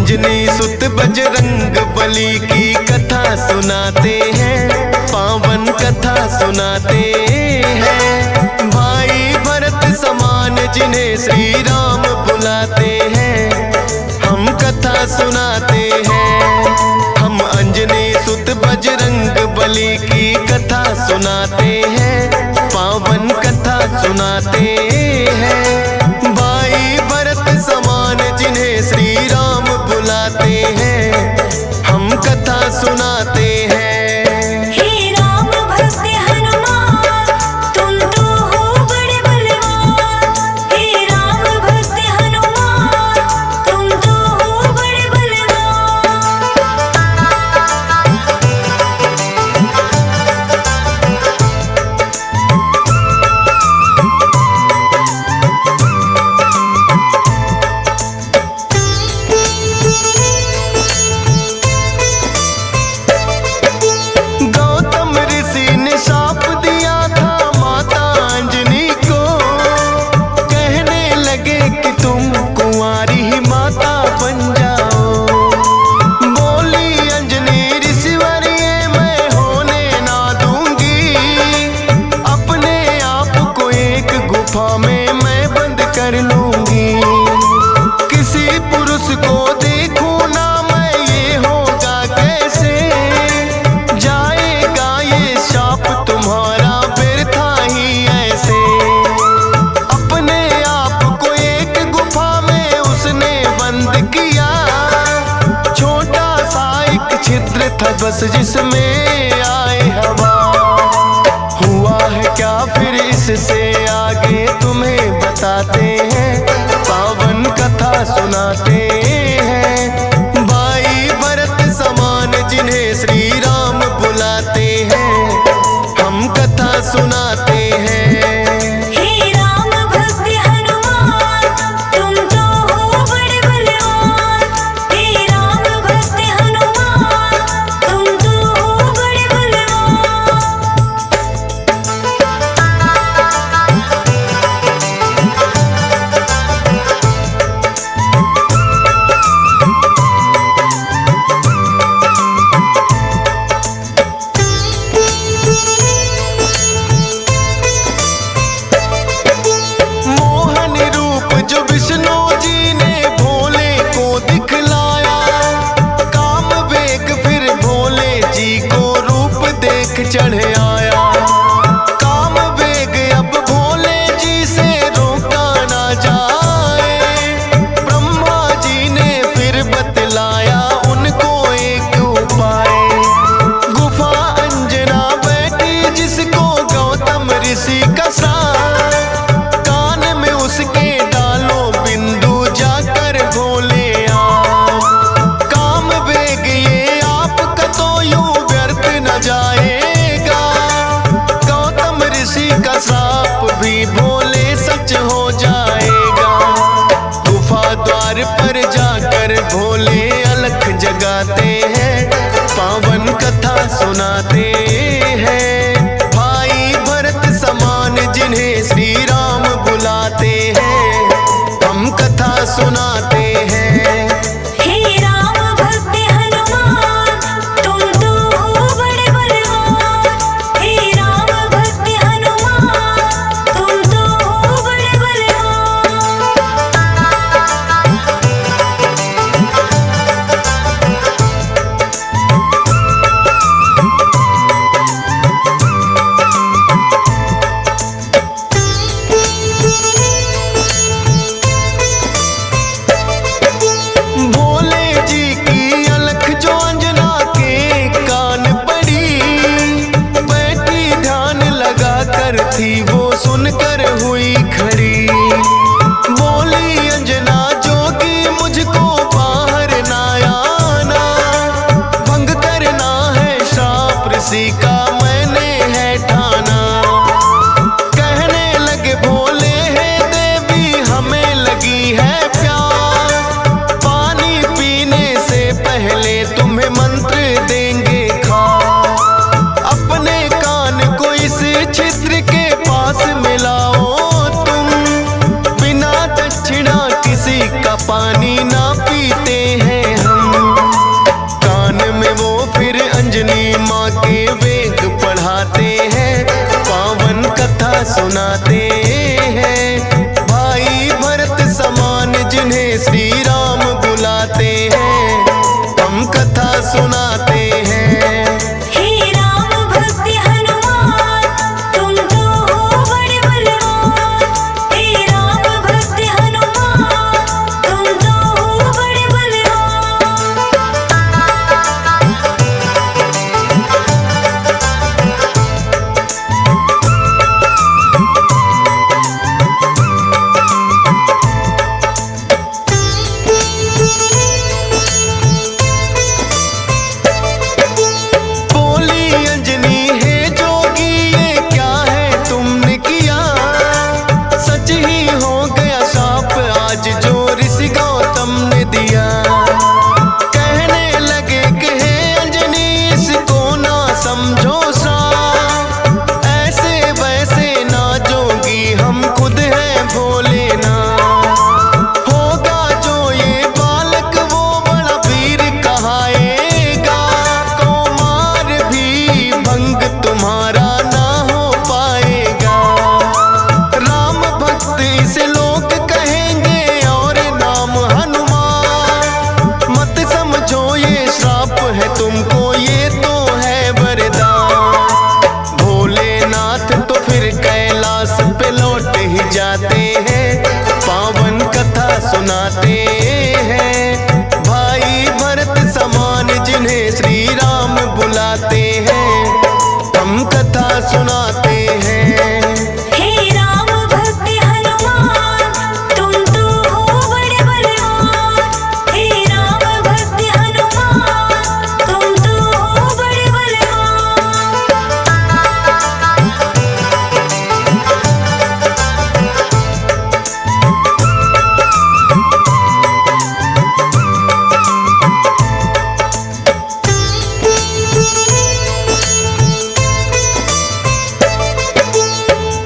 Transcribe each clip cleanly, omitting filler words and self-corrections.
अंजनी सुत बजरंग बली की कथा सुनाते हैं, पावन कथा सुनाते हैं। भाई भरत समान जिन्हें श्री राम बुलाते हैं, हम कथा सुनाते हैं। हम अंजनी सुत बजरंग बली की कथा सुनाते हैं, पावन कथा सुनाते हैं। भाई भरत समान जिन्हें श्री राम बुलाते हैं, हम कथा सुनाते हैं। हे राम भक्त हनुमान, तुम तो हो बड़े बलवान। हे राम भक्त हनुमान, तुम तो हो बड़े बलवान। गौतम ऋषि ने शाप दिया था माता अंजनी को, कहने लगे कि तुम कुंवारी ही माता बन जाओ। बोली अंजनी ऋषिवर ये मैं होने ना दूंगी, अपने आप को एक गुफा में मैं बंद कर लूंगी। किसी पुरुष को देखूं ना मैं, ये होगा कैसे? जाएगा ये शाप तुम्हारा व्यर्था ही ऐसे। अपने आप को एक गुफा में उसने बंद किया, छोटा सा एक छिद्र था बस जिसमें आए हवा। हुआ है क्या फिर इससे आगे तुम्हें बताते हैं, पावन कथा सुनाते हैं। भाई भरत समान जिन्हें श्री राम बुलाते हैं, हम कथा सुनाते हैं। हे राम भक्त हनुमान, तुम तो हो बड़े बलवान। हे राम भक्त हनुमान, तुम तो हो बड़े बलवान। सुनाते हैं। भाई भरत समान जिन्हें श्री राम बुलाते हैं, हम कथा सुनाते हैं। हे राम भक्त हनुमान तुम तो हो बड़े बलवान। हे राम भक्त हनुमान तुम तो हो बड़े बलवान। बोली अंजनी है जोगी ये क्या है तुमने किया, सच ही हो गया शाप आज जो ऋषि गौतम ने दिया। कहने लगे कि हे अंजनी इसको ना समझो साप, ऐसे वैसे ना जोगी हम खुद हैं भोले ना। होगा जो ये बालक वो बड़ा वीर कहाएगा, कुमार भी भंग तुम्हारा ना हो पाएगा। राम भक्त इसे लोग कहेंगे और नाम हनुमान, मत समझो ये श्राप है तुमको ये तो है वरदान। भोलेनाथ तो फिर कैलाश पे लौट ही जाते हैं, पावन कथा सुनाते हैं। भाई भरत समान जिन्हें श्री राम बुलाते हैं, हम कथा सुनाते हैं। हे राम भक्त हनुमान तुम तो हो बड़े बलवान। हे राम भक्त हनुमान तुम तो हो बड़े बलवान।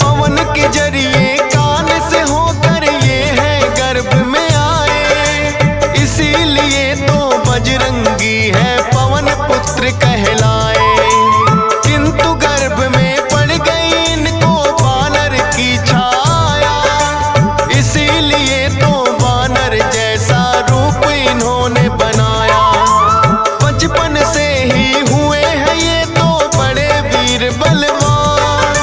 पवन के जरिए कान से होकर ये है गर्भ में आए, इसीलिए तो बजरंगी है पवन पुत्र कहलाए। किंतु गर्भ में पड़ गई इनको वानर की छाया, इसीलिए तो वानर जैसा रूप इन्होंने बनाया। बचपन से ही हुए हैं ये तो बड़े वीर बलवान,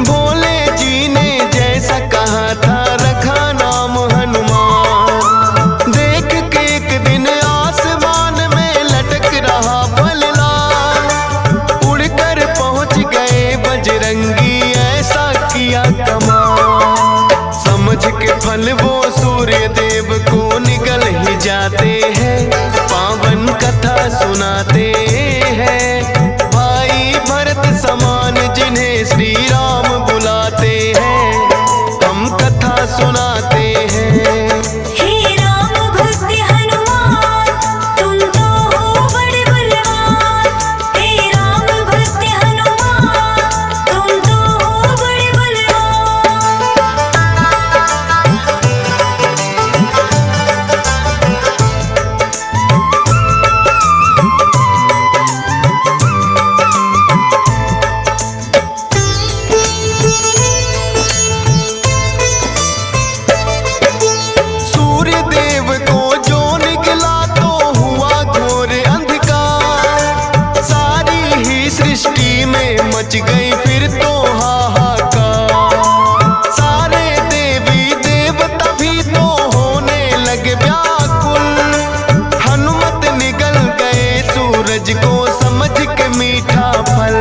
भोले जी ने जैसा कहा था रखा नाम हनुमान। देख के एक दिन आसमान में लटक रहा फलदार, उड़कर पहुंच गए बजरंगी ऐसा किया कमाल। समझ के फल वो सूर्य देव को निगल ही जाते हैं, पावन कथा सुनाते हैं। भाई भरत समान जिन्हें श्री राम बुलाते हैं, हम कथा सुनाते हैं। हे राम भक्त हनुमान तुम तो हो बड़े बलवान। हे राम भक्त हनुमान तुम तो हो बड़े बलवान। सूर्य देव को जो निकला तो हुआ घोर अंधकार, सारी ही सृष्टि में मच गई फिर तो हाहाकार। सारे देवी देवता भी तो होने लगे व्याकुल, हनुमत निगल गए सूरज को समझ के मीठा फल।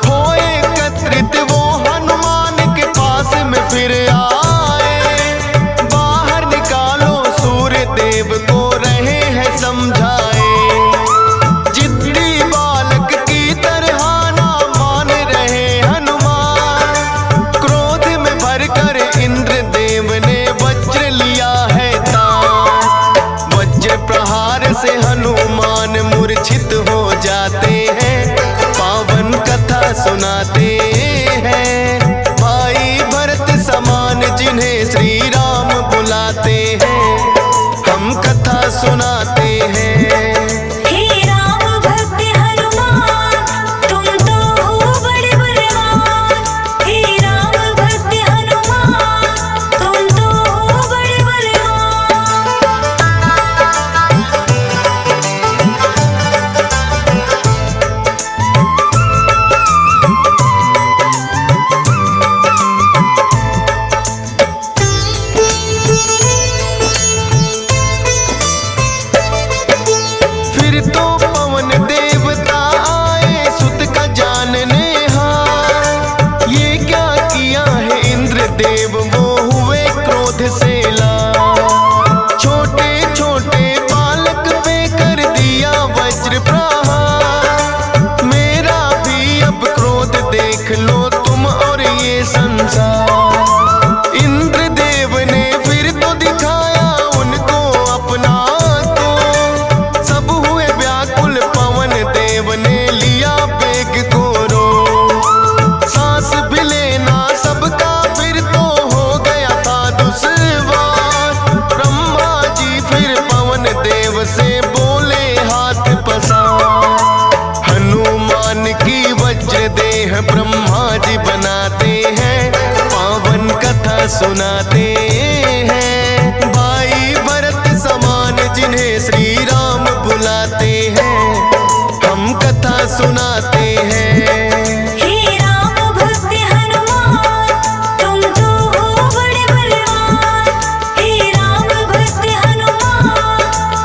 हो एकत्रित वो हनुमान के पास में फिर आए, बाहर निकालो सूर्य देव को रहे हैं समझाए। जिद्दी बालक की तरह ना मान रहे हनुमान, क्रोध में भरकर इंद्र देव ने वज्र लिया है तान। वज्र प्रहार से हनुमान मूर्छित हो जाते हैं, पावन कथा सुनाते हैं। भाई भरत समान जिन्हें श्री राम बुलाते हैं, हम कथा सुनाते हैं। हे राम भक्त हनुमान तुम तो हो बड़े बलवान। हे राम हैं ब्रह्मा जी बनाते हैं, पावन कथा सुनाते हैं। भाई भरत समान जिन्हें श्री राम बुलाते हैं, हम कथा सुनाते हैं। हे राम भक्त हनुमान तुम तो हो बड़े बलवान। हे राम भक्त हनुमान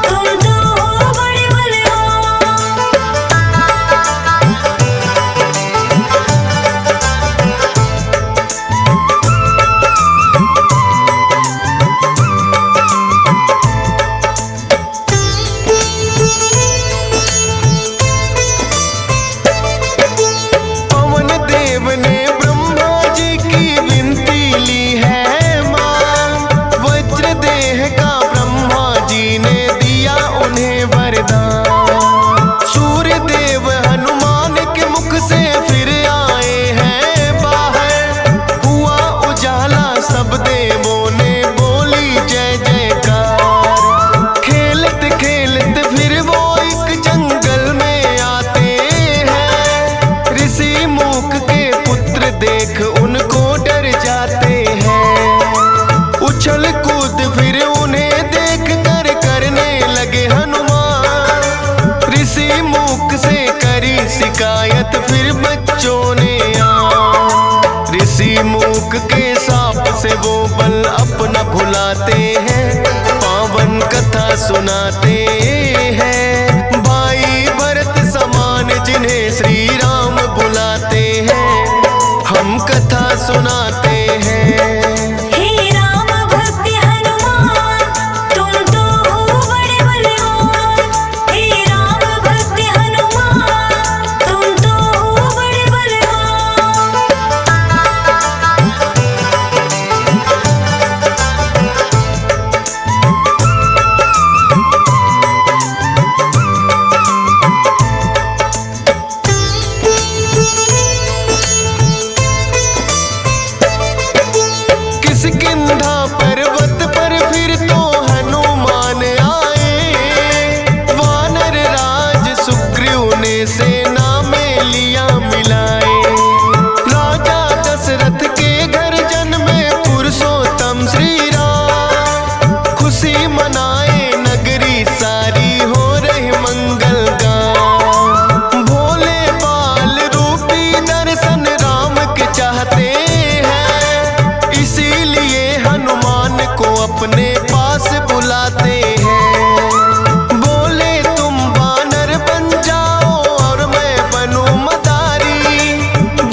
तुम तो हो बड़े बलवान। पवन देव ने ब्रह्मा जी की विनती ली है मां, वज्र देह का ब्रह्मा जी ने दिया उन्हें वरदान। सूर्य देव हनुमान के मुख से फिर आए हैं बाहर, हुआ उजाला सब देवों ने बोली जय जयकार। खेलते खेलते फिर वो एक जंगल में आते हैं, ऋषि मूक के पुत्र देख उनको डर जाते हैं। उछल कूद फिर उन्हें देख कर करने लगे हनुमान। ऋषि मूक से करी शिकायत फिर बच्चों ने आ। ऋषि मूक के साप से वो बल अपना भुलाते हैं, पावन कथा सुनाते हैं। भाई भरत समान जिन्हें श्री राम बुलाते हैं, हम कथा सुनाते हैं। हे राम भक्त हनुमान तुम तो हो बड़े बलवान। हे राम भक्त हनुमान तुम तो हो बड़े बलवान। किष्किंधा पर्वत पर फिर तो हनुमान आए, वानर राज सुग्रीव ने सेना में लिया मिलाए। राजा दशरथ के घर जन्मे पुरुषोत्तम श्री राम, खुशी मनाए नगरी सारी हो रही मंगल गान। भोले बाल रूपी दर्शन राम के चाहते हैं, इसीलिए हनुमान को अपने पास बुलाते हैं। बोले तुम वानर बन जाओ और मैं बनूं मदारी,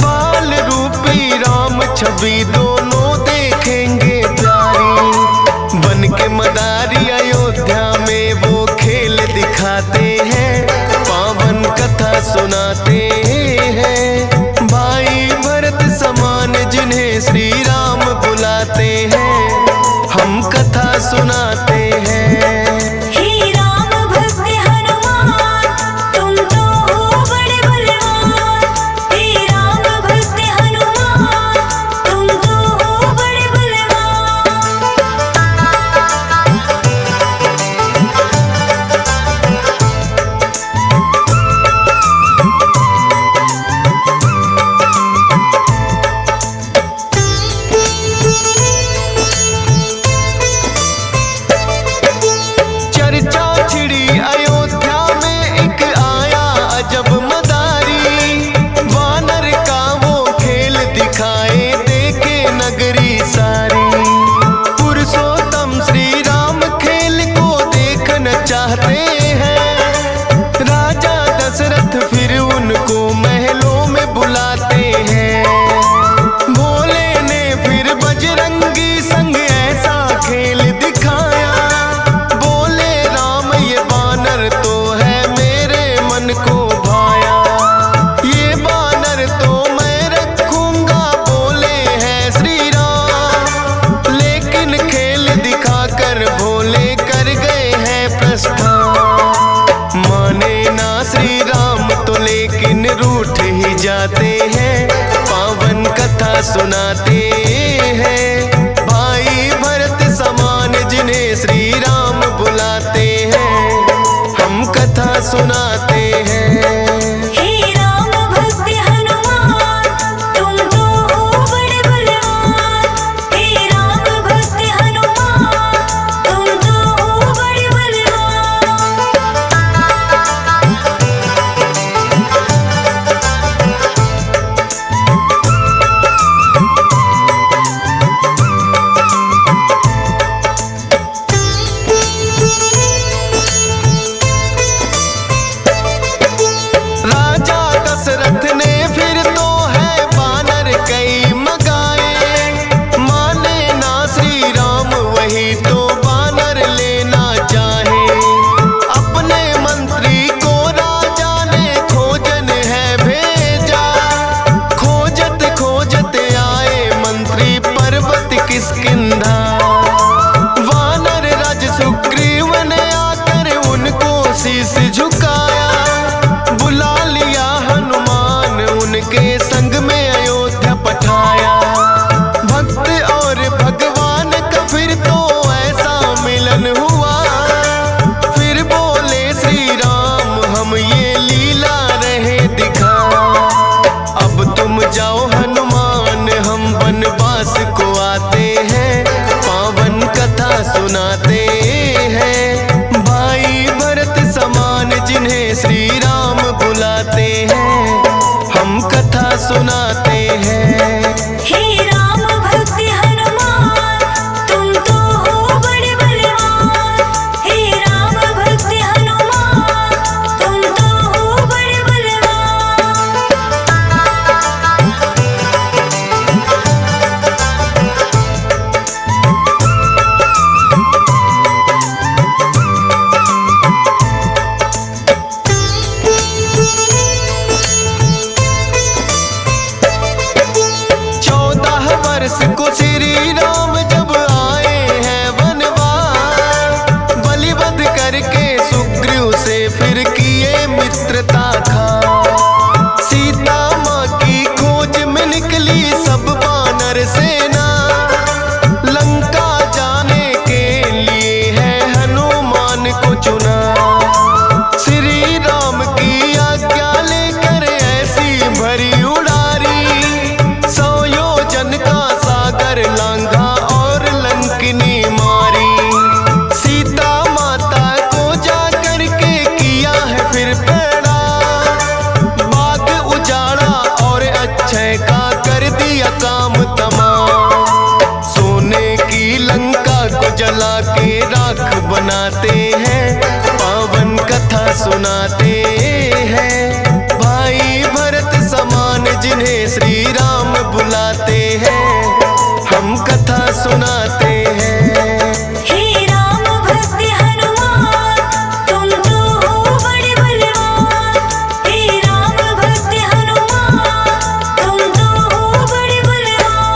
बाल रूपी राम छवि दोनों देखेंगे प्यारी। बन के मदारी अयोध्या में वो खेल दिखाते हैं, पावन कथा सुनाते हैं। भाई भरत समान जिन्हें श्री राम बुलाते हैं, हम कथा सुनाते हैं। हे राम भक्त हनुमान तुम तो हो बड़े बलवान। हे राम भक्त हनुमान तुम तो हो बड़े बलवान। चर्चा छिड़ी अयोध्या में एक आया अजब मदारी, वानर का वो खेल दिखाए देखे नगरी सारी। पुरुषोत्तम श्री राम खेल को देखना चाहते हैं, राजा दशरथ फिर उनको महलों में बुलाते हैं। भोले ने फिर बजरंगी संग ऐसा खेल दिखाया, बोले राम ये बानर तो है मेरे मन को भाया। ये बानर तो मैं रखूंगा बोले हैं श्री राम, लेकिन खेल दिखाकर भोले कर गए हैं प्रस्थान। माने ना श्री राम तो लेकिन रूठ ही जाते हैं, पावन कथा सुनाते हैं। भाई भरत समान जिन्हें श्री राम बुलाते हैं, हम कथा सुनाते हैं। हे राम भक्त हनुमान संग में अयोध्या पठाया। भक्त और भगवान का फिर तो ऐसा मिलन हुआ। फिर बोले श्री राम हम ये लीला रहे दिखा। अब तुम जाओ हनुमान हम वनवास को आते हैं। पावन कथा सुनाते हैं। भाई भरत समान जिन्हें श्री राम बुलाते हैं। हम कथा सुनाते हैं। हे राम भक्त हनुमान तुम तो हो बड़े बलवान। हे राम भक्त हनुमान तुम तो हो बड़े बलवान। को श्री राम जब आए हैं वनवास। बलिवध करके सुग्रीव से फिर किए मित्रता खा। सीता माँ की खोज में निकली सब वानर सेना। लंका जाने के लिए है हनुमान को चुना। श्री राम की आज्ञा लेकर ऐसी भरी उड़ारी। 100 योजन का लांघा और लंकिनी मारी। सीता माता को जाकर के किया है फिर पैड़ा। बाग उजाड़ा और अक्षय का कर दिया काम तमाम। सोने की लंका को जला के राख बनाते हैं। पावन कथा सुनाते हैं। भाई भरत समान जिन्हें श्री राम बुलाते हैं। हम कथा सुनाते हैं। हे राम भक्त हनुमान तुम तो हो बड़े बलवान। हे राम भक्त हनुमान तुम तो हो बड़े बलवान।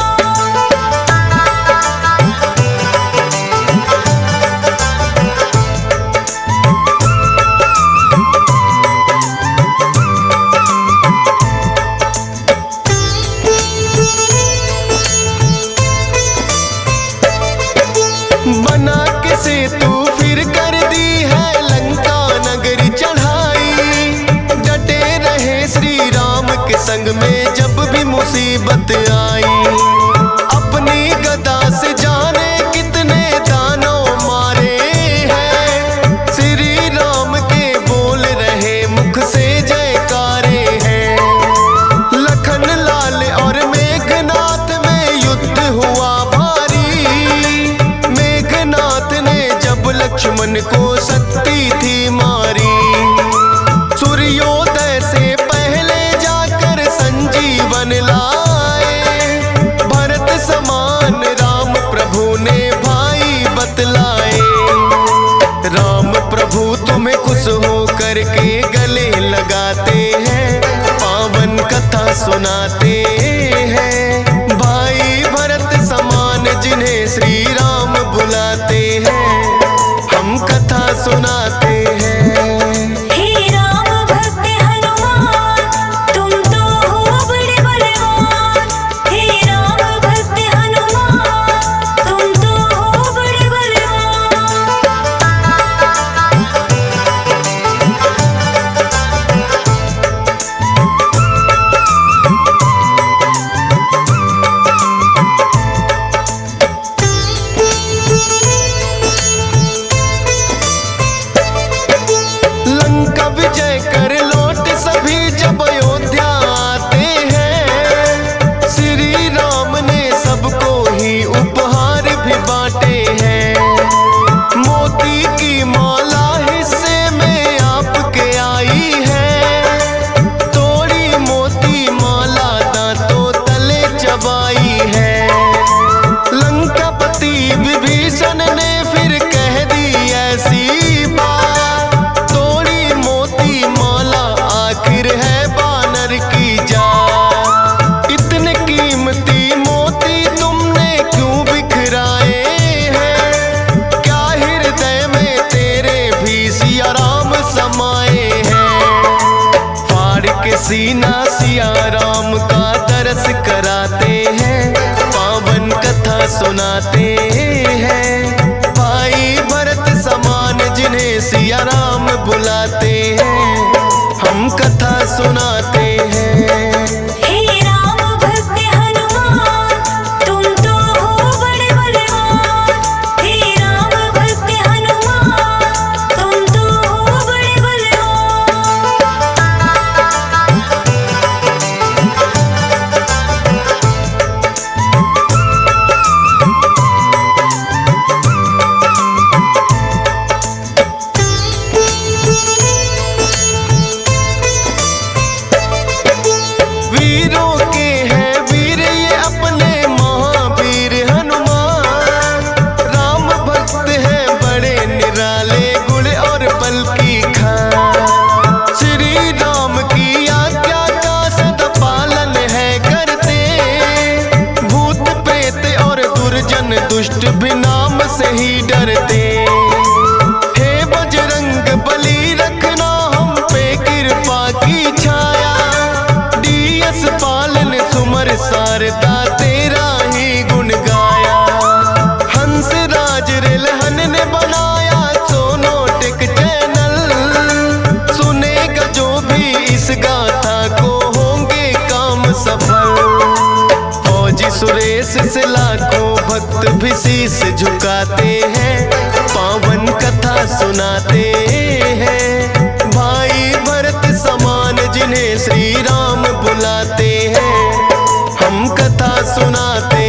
बना के सेतु फिर कर दी है लंका नगरी चढ़ाई। डटे रहे श्री राम के संग में जब भी मुसीबत आई। अपनी गदा से जाने कितने दानव मारे हैं। श्री राम के बोल रहे मुख से जयकारे हैं। लखन लाल और मेघनाथ में युद्ध हुआ लक्ष्मण को शक्ति थी मारी। सूर्योदय से पहले जाकर संजीवन लाए। भरत समान राम प्रभु ने भाई बतलाए। राम प्रभु तुम्हें खुश हो करके गले लगाते हैं। पावन कथा सुनाते हैं। भाई भरत समान जिन्हें श्री राम बुलाते हैं। हम कथा सुनाते हैं। हे राम भक्त हनुमान तुम तो हो बड़े बलवान। हे राम भक्त हनुमान तुम तो हो बड़े बलवान। सुनाते हैं। भाई भरत समान जिन्हें सिया राम बुलाते हैं, हम कथा सुनाते हैं। हे राम भक्त हनुमान, तुम तो हो बड़े बलवान। हे राम भक्त हनुमान, तुम तो हो बड़े बलवान। वीरों के हैं वीर ये अपने महावीर हनुमान। राम भक्त हैं बड़े निराले गुण और बल की खान। श्री राम की आज्ञा का सदा पालन है करते, भूत प्रेत और दुर्जन दुष्ट भी नाम से ही डरते। हे बजरंग बली रखना हम पे कृपा की छाया, डीएस पालन सुमर सारदा तेरा ही गुण गाया। हंस राज रिलहन ने बनाया सोनोटिक चैनल, सुनेगा जो भी इस गाथा को होंगे काम सफल। फौजी सुरेश से लाखों भक्त भी शीश झुकाते हैं, पावन कथा सुनाते हैं। भाई भरत समान जिन्हें श्री राम बुलाते हैं, हम कथा सुनाते